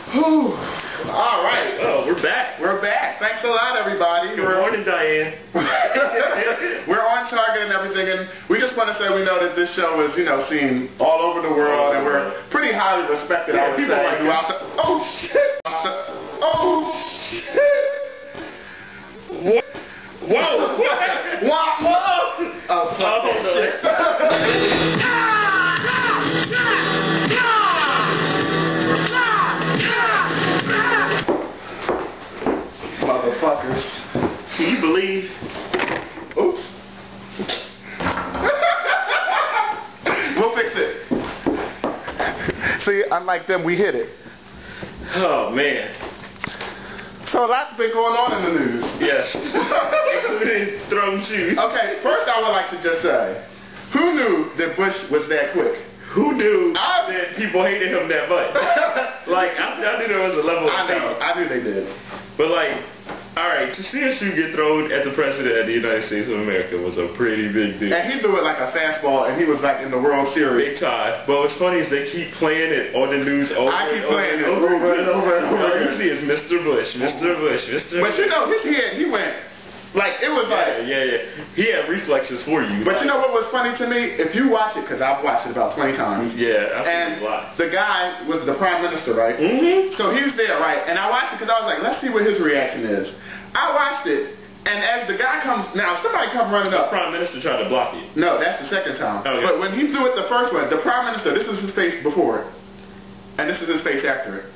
Whew. All right. Oh, we're back. We're back. Thanks a lot, everybody. Good morning, Diane. We're on target and everything, and we just want to say we know that this show is, seen all over the world, and we're pretty highly respected. Yeah, I would people say. like us. Oh shit! Oh shit! Whoa! Whoa! Oh, fuck that shit. Motherfuckers. Can you believe? Oops. We'll fix it. See, unlike them, we hit it. Oh, man. So a lot's been going on in the news. Yes. Including throwing shoes. Okay, first I would like to just say, who knew that Bush was that quick? Who knew that people hated him that much? Like, I knew there was a level of talent. I knew they did. But like, alright, to see a shoe get thrown at the President of the United States of America was a pretty big deal. And he threw it like a fastball, and he was like in the World Series. Big time. But what's funny is they keep playing it on the news over and over and over. All you see is Mr. Bush, Mr. Bush, Mr. But Bush. his head, he went, like, it was like... Yeah. He had reflexes for you. But you know what was funny to me? If you watch it, because I've watched it about 20 times. Yeah, I've seen and it a lot. the guy was the Prime Minister, right? Mm-hmm. So he was there, right? And I watched it because I was like, let's see what his reaction is. I watched it, and as the guy comes... Now, somebody come running up. The Prime Minister tried to block you. No, that's the second time. Okay. But when he threw it the first one, the Prime Minister, this is his face before it. And this is his face after it.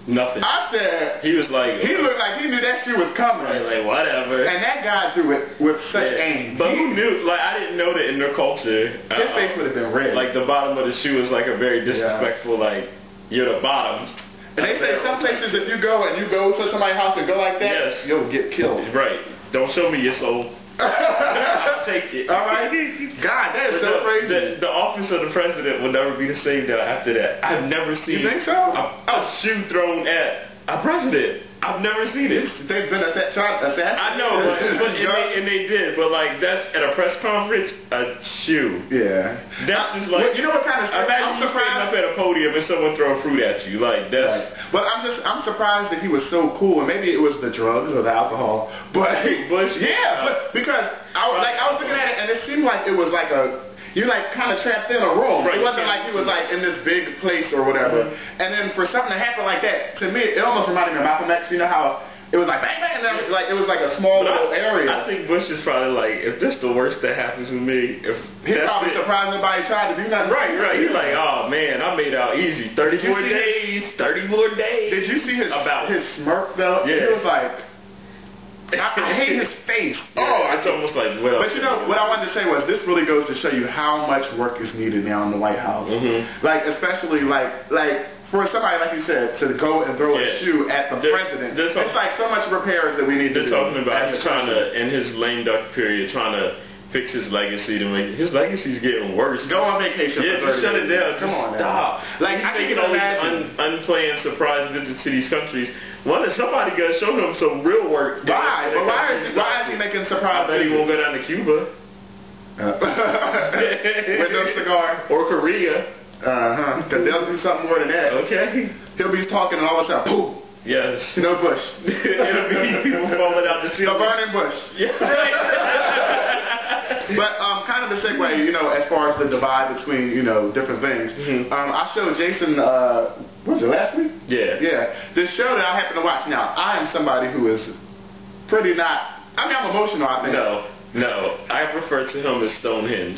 Nothing. I said... He was like... He looked like he knew that shit was coming. Like, whatever. And that guy threw it with such aim. But who knew? Like, I didn't know that in their culture. His face would have been red. Like, the bottom of the shoe is like a very disrespectful, like, you're the bottom. And they say some places if you go to somebody's house and go like that, you'll get killed. Right. Don't show me your soul. I'll take it. All right. God, that is so crazy. The office of the president will never be the same now after that. I've never seen You think so? a shoe thrown at a president. I've never seen it. They've been trying to assassinate. I know, and they did, but like that's at a press conference, a shoe. Yeah. That's just like you know what kind of imagine you standing up at a podium and someone throw fruit at you. Like that's But I'm surprised that he was so cool, and maybe it was the drugs or the alcohol. But Bush, but because I was looking at it and it seemed like it was like you like kind of trapped in a room. Right. It wasn't like he was like in this big place or whatever. And then for something to happen like that, to me, it almost reminded me of Malcolm X. You know how it was like bang bang, and then like it was like a small little area. I think Bush is probably like, if this the worst that happens with me, if he's probably surprised nobody tried to do nothing. Right. He's like, oh man, I made out easy. 34 days. 30 more days. Did you see his smirk though? Yeah. He was like. I hate his face. Yeah, it's almost like, well. But you know, what I wanted to say was this really goes to show you how much work is needed now in the White House. Like, especially like for somebody like you said to go and throw a shoe at the president. It's like so much repairs that we need to do. They're talking about he's trying to, in his lame duck period, trying to fix his legacy to make his legacy's getting worse. Go on vacation. Yeah, just shut it down. Come on, stop. Like I can imagine unplanned surprise visits to these countries. Somebody got to show him some real work. Why? But why is he making surprise? I bet he won't go down to Cuba. With no cigar. Or Korea. Because they'll do something more than that. Okay. He'll be talking and all of a sudden, poof. Yes. No Bush. It'll be people falling out the ceiling. A burning bush. Yeah. But kind of a segue, as far as the divide between, different things. I showed Jason, was it last week? Yeah. This show that I happen to watch. Now, I am somebody who is pretty I'm emotional, I think. No. I refer to him as Stonehenge.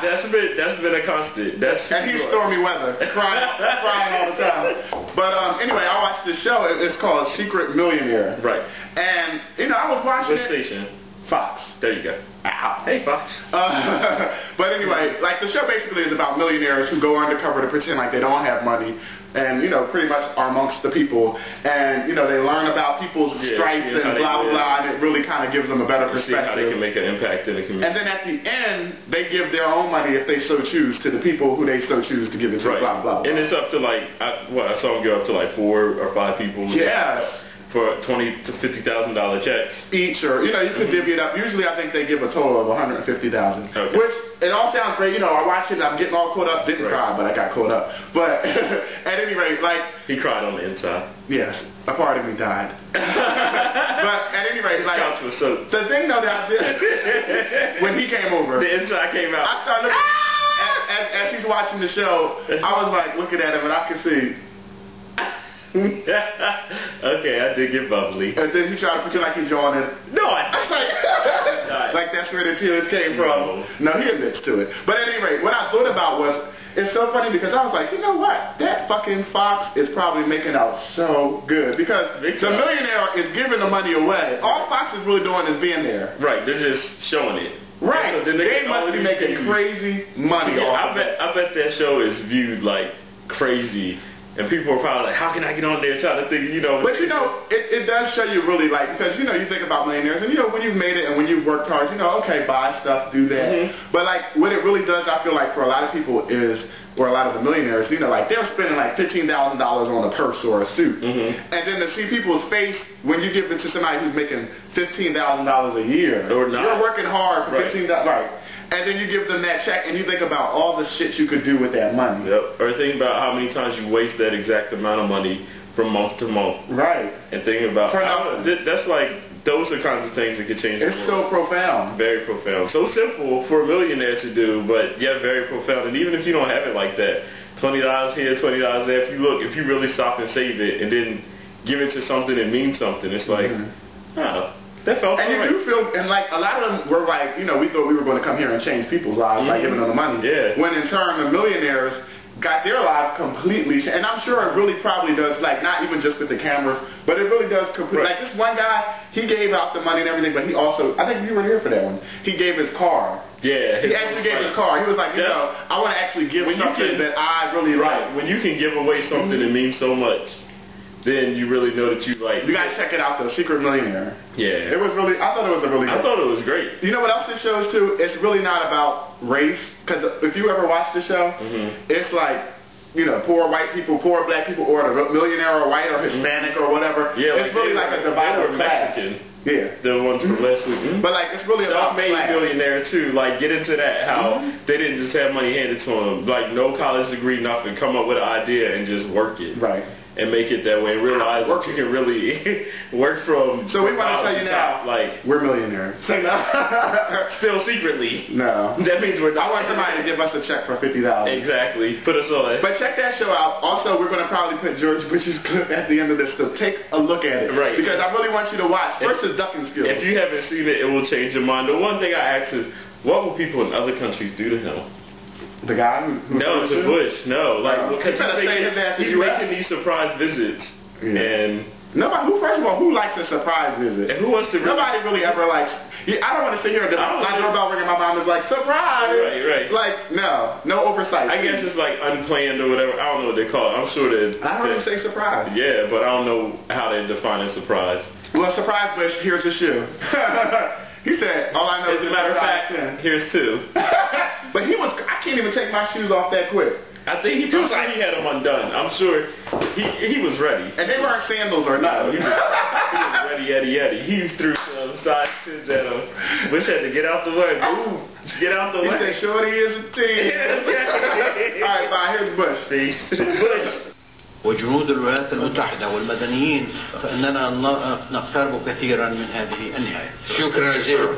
That's been a constant. And he's stormy weather, crying all the time. But anyway, I watched this show. It's called Secret Millionaire. Right. And, I was watching What station? Fox. There you go. Ow. Hey, Fox. But anyway, like the show basically is about millionaires who go undercover to pretend like they don't have money and, pretty much are amongst the people. And, they learn about people's stripes and blah, blah, blah, and it really kind of gives them a better perspective. See how they can make an impact in the community. And then at the end, they give their own money if they so choose to the people who they so choose to give it to, blah, blah, blah. And it's up to like, I saw them go up to like 4 or 5 people. Yeah. for $20,000 to $50,000 checks each, or you could divvy it up. Usually, I think they give a total of $150,000, which it all sounds great. I watch it, I'm getting all caught up. Didn't cry, but I got caught up. But at any rate, like he cried on the inside. Yes, a part of me died. But at any rate, like the thing though that I did when he came over, the inside came out. I started looking. As he's watching the show, I was like looking at him, and I could see. Okay, I did get bubbly. And then he tried to pretend like he's yawning. No, I didn't. Like that's where the tears came from. No, he admits to it. But at any rate, what I thought about was, it's so funny because I was like, you know what? That fucking Fox is probably making out so good because the millionaire is giving the money away. All Fox is really doing is being there. Right, they're just showing it. Right. So they must be making crazy money off of it. I bet that show is viewed like crazy. And people are probably like, how can I get on there trying to think, But it does show you really like, because, you think about millionaires and, when you've made it and when you've worked hard, okay, buy stuff, do that. But like, what it really does, I feel like for a lot of people is, or a lot of the millionaires, like they're spending like $15,000 on a purse or a suit. And then to see people's face when you give it to somebody who's making $15,000 a year, or not. You're working hard for $15,000, right? And then you give them that check, and you think about all the shit you could do with that money. Yep. Or think about how many times you waste that exact amount of money from month to month. Right. And think about that's like those are kinds of things that could change the world. It's so profound. Very profound. So simple for a millionaire to do, but yeah, very profound. And even if you don't have it like that, $20 here, $20 there. If you really stop and save it, and then give it to something that means something, it's like, that felt and you do feel, and like a lot of them were like, we thought we were going to come here and change people's lives by giving them the money. Yeah. When in turn the millionaires got their lives completely changed. And I'm sure it really probably does, like not even just with the cameras, but it really does completely. Like this one guy, he gave out the money and everything, but he also, I think you were here for that one. He gave his car. Yeah. He actually gave his car. He was like, I want to actually give something that I really like. When you can give away something that means so much, then you really know that you like. You gotta check it out though, Secret Millionaire. Yeah. It was really, I thought it was a really good. I thought it was great. You know what else it shows too? It's really not about race, because if you ever watch the show, it's like, poor white people, poor black people, or the millionaire or white or Hispanic or whatever. Yeah, it's really like a divided class. Mexican. Yeah. The ones from last week. But like, it's really about self-made class. millionaire too. Like, get into that, how they didn't just have money handed to them. Like, no college degree, nothing. Come up with an idea and just work it. Right. And make it that way, and realize that you can really work from. So we want to tell you now, like we're millionaires. Still secretly. No. That means we're. I want somebody to give us a check for $50,000. Exactly. Put us on. But check that show out. Also, we're going to probably put George Bush's clip at the end of this, so take a look at it. Right. Because I really want you to watch. First is ducking skills. If you haven't seen it, it will change your mind. The one thing I ask is, what will people in other countries do to him? The guy who no, to Bush. No, like because he's making these surprise visits. Yeah. And nobody, first of all, who likes a surprise visit? And who wants to? Nobody really ever likes. I don't want to sit here and my doorbell ringing. My mom is like, surprise. Right. Like no oversight. I guess it's like unplanned or whatever. I don't know what they call it. I'm sure that. I don't even say surprise. Yeah, but I don't know how they define a surprise. Well, surprise, Bush. Here's your shoe. He said, all I know is as a matter of fact, here's two. But I can't even take my shoes off that quick. I think he had them undone. I'm sure he was ready. And they weren't sandals or nothing. He was ready, Eddie. He threw some side pins at him. Bush had to get out the way. Move. Get out the way. He said, shorty is a team. All right, bye. Here's Bush. See? Bush. وجنود الولايات المتحدة والمدنيين فإننا نقترب كثيرا من هذه النهاية. شكرا جزيلا.